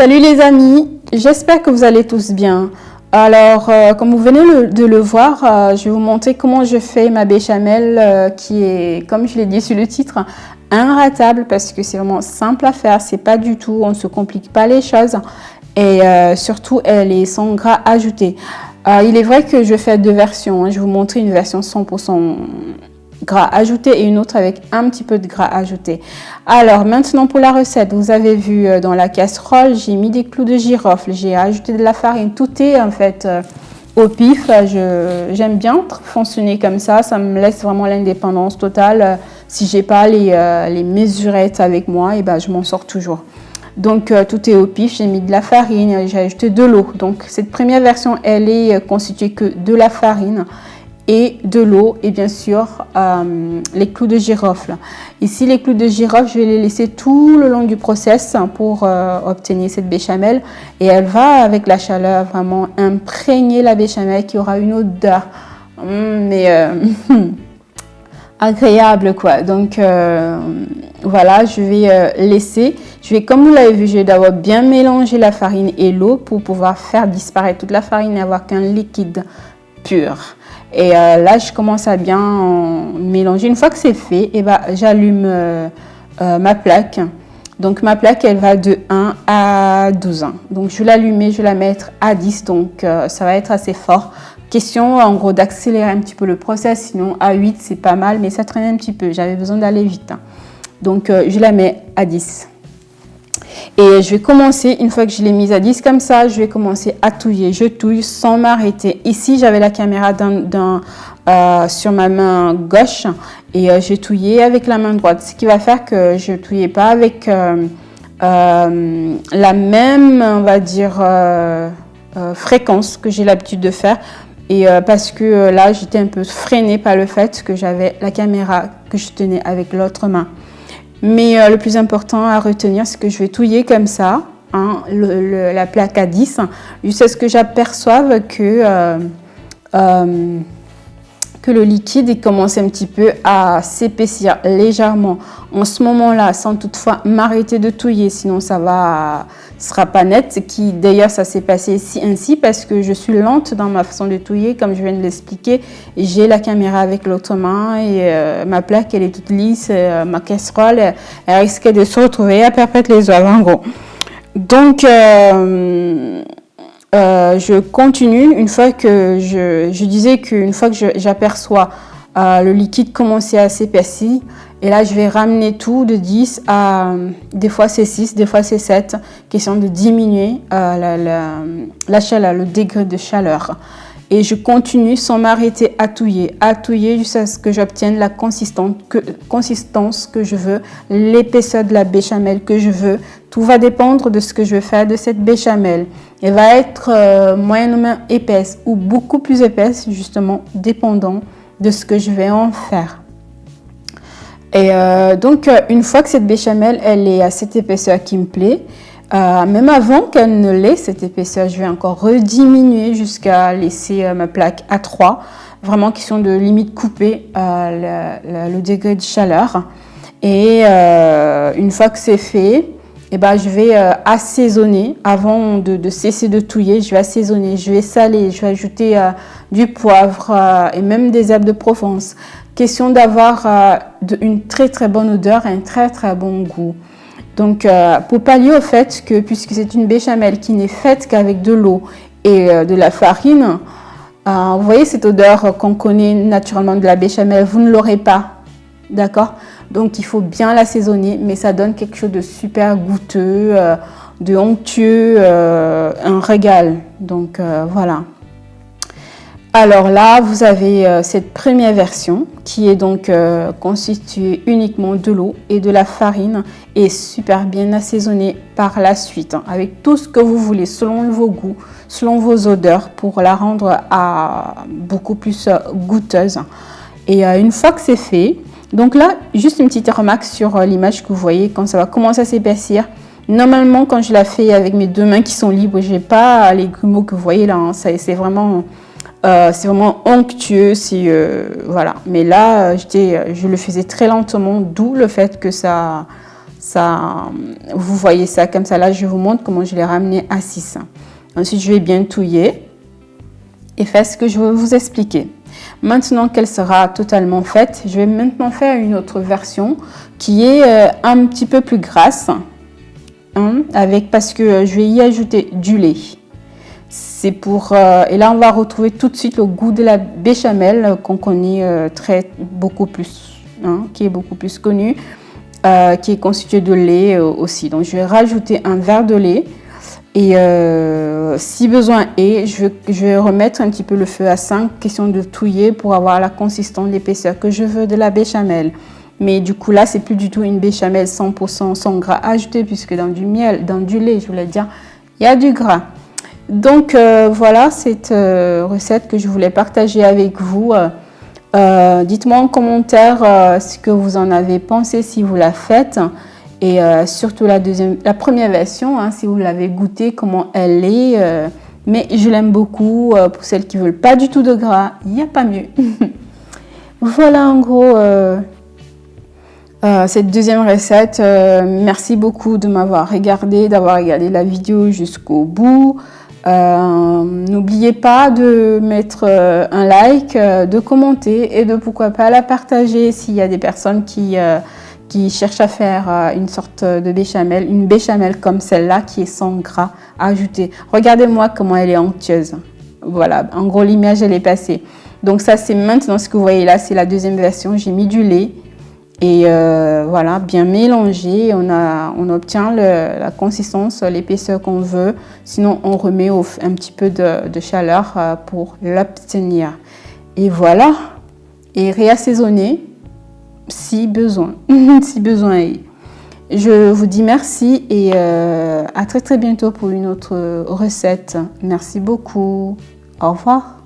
Salut les amis, j'espère que vous allez tous bien. Alors, comme vous venez de le voir, je vais vous montrer comment je fais ma béchamel qui est, comme je l'ai dit sur le titre, inratable parce que c'est vraiment simple à faire, c'est pas du tout, on ne se complique pas les choses et surtout elle est sans gras ajouté. Il est vrai que je fais deux versions, hein. Je vais vous montrer une version 100% gras ajouté et une autre avec un petit peu de gras ajouté. Alors maintenant pour la recette, vous avez vu dans la casserole, j'ai mis des clous de girofle, j'ai ajouté de la farine, tout est en fait au pif. J'aime bien fonctionner comme ça me laisse vraiment l'indépendance totale. Si j'ai pas les mesurettes avec moi, et ben je m'en sors toujours. Donc tout est au pif, j'ai mis de la farine, j'ai ajouté de l'eau. Donc cette première version, elle est constituée que de la farine et de l'eau et bien sûr les clous de girofle. Ici les clous de girofle, je vais les laisser tout le long du process pour obtenir cette béchamel et elle va avec la chaleur vraiment imprégner la béchamel qui aura une odeur agréable quoi. Donc voilà, je vais laisser, comme vous l'avez vu, je vais d'abord bien mélanger la farine et l'eau pour pouvoir faire disparaître toute la farine et avoir qu'un liquide pur. Et là, je commence à bien mélanger. Une fois que c'est fait, et ben, j'allume ma plaque. Donc, ma plaque, elle va de 1 à 12 ans. Donc, je vais l'allumer, je vais la mettre à 10. Donc, ça va être assez fort. Question, en gros, d'accélérer un petit peu le process. Sinon, à 8, c'est pas mal, mais ça traîne un petit peu. J'avais besoin d'aller vite. Hein. Donc, je la mets à 10. Et je vais commencer, une fois que je l'ai mise à 10 comme ça, je vais commencer à touiller. Je touille sans m'arrêter. Ici, j'avais la caméra sur ma main gauche et j'ai touillé avec la main droite. Ce qui va faire que je ne touillais pas avec la même, on va dire, fréquence que j'ai l'habitude de faire. Et parce que là, j'étais un peu freinée par le fait que j'avais la caméra que je tenais avec l'autre main. Mais le plus important à retenir, c'est que je vais touiller comme ça, hein, la plaque à 10, jusqu'à ce que j'aperçoive que le liquide commence un petit peu à s'épaissir légèrement. En ce moment-là, sans toutefois m'arrêter de touiller, sinon sera pas net. D'ailleurs, ça s'est passé ainsi parce que je suis lente dans ma façon de touiller, comme je viens de l'expliquer. J'ai la caméra avec l'autre main et ma plaque, elle est toute lisse. Ma casserole, elle risquait de se retrouver à perpète les oeufs, en gros. Donc, je continue une fois que je disais qu'une fois que j'aperçois le liquide commencer à s'épaissir, et là je vais ramener tout de 10 à des fois c'est 6, des fois c'est 7, question de diminuer la chaleur, le degré de chaleur. Et je continue sans m'arrêter à touiller jusqu'à ce que j'obtienne la consistance que je veux, l'épaisseur de la béchamel que je veux. Tout va dépendre de ce que je veux faire de cette béchamel. Elle va être moyennement épaisse ou beaucoup plus épaisse, justement, dépendant de ce que je vais en faire. Et donc, une fois que cette béchamel, elle est à cette épaisseur qui me plaît, même avant qu'elle ne l'ait, cette épaisseur, je vais encore rediminuer jusqu'à laisser ma plaque à 3, vraiment question de limite couper le degré de chaleur. Et une fois que c'est fait, eh ben, je vais assaisonner avant de cesser de touiller. Je vais assaisonner, je vais saler, je vais ajouter du poivre et même des herbes de Provence. Question d'avoir une très très bonne odeur et un très très bon goût. Donc, pour pallier au fait que, puisque c'est une béchamel qui n'est faite qu'avec de l'eau et de la farine, vous voyez cette odeur qu'on connaît naturellement de la béchamel, vous ne l'aurez pas, d'accord? Donc, il faut bien l'assaisonner, mais ça donne quelque chose de super goûteux, de onctueux, un régal. Donc, voilà. Alors là, vous avez cette première version qui est donc constituée uniquement de l'eau et de la farine et super bien assaisonnée par la suite, hein, avec tout ce que vous voulez selon vos goûts, selon vos odeurs pour la rendre beaucoup plus goûteuse. Et une fois que c'est fait, donc là, juste une petite remarque sur l'image que vous voyez quand ça va commencer à s'épaissir. Normalement, quand je la fais avec mes deux mains qui sont libres, j'ai pas les grumeaux que vous voyez là, hein, c'est vraiment onctueux, voilà. Mais là, je le faisais très lentement, d'où le fait que ça Ça, vous voyez ça comme ça. Là, je vous montre comment je l'ai ramené à 6. Ensuite, je vais bien touiller et faire ce que je veux vous expliquer. Maintenant qu'elle sera totalement faite, je vais maintenant faire une autre version qui est un petit peu plus grasse, hein, parce que je vais y ajouter du lait. C'est pour et là on va retrouver tout de suite le goût de la béchamel qu'on connaît beaucoup plus, hein, qui est beaucoup plus connu, qui est constitué de lait aussi. Donc je vais rajouter un verre de lait. Et si besoin est, je vais remettre un petit peu le feu à 5, question de touiller pour avoir la consistance, l'épaisseur que je veux de la béchamel. Mais du coup là, c'est plus du tout une béchamel 100% sans gras ajouté, puisque dans du miel, dans du lait, je voulais dire, il y a du gras. Donc voilà cette recette que je voulais partager avec vous. Dites-moi en commentaire ce que vous en avez pensé si vous la faites. Et surtout la première version, hein, si vous l'avez goûtée, comment elle est. Mais je l'aime beaucoup. Pour celles qui ne veulent pas du tout de gras, il n'y a pas mieux. Voilà en gros cette deuxième recette. Merci beaucoup de m'avoir regardé, d'avoir regardé la vidéo jusqu'au bout. N'oubliez pas de mettre un like, de commenter et de pourquoi pas la partager s'il y a des personnes qui cherche à faire une sorte de béchamel, une béchamel comme celle-là qui est sans gras ajouté. Regardez-moi comment elle est onctueuse. Voilà, en gros l'image elle est passée. Donc ça c'est maintenant ce que vous voyez là, c'est la deuxième version. J'ai mis du lait et voilà, bien mélangé. On obtient la consistance, l'épaisseur qu'on veut. Sinon on remet un petit peu de chaleur pour l'obtenir. Et voilà, et réassaisonner si besoin, si besoin est. Je vous dis merci et à très très bientôt pour une autre recette. Merci beaucoup. Au revoir.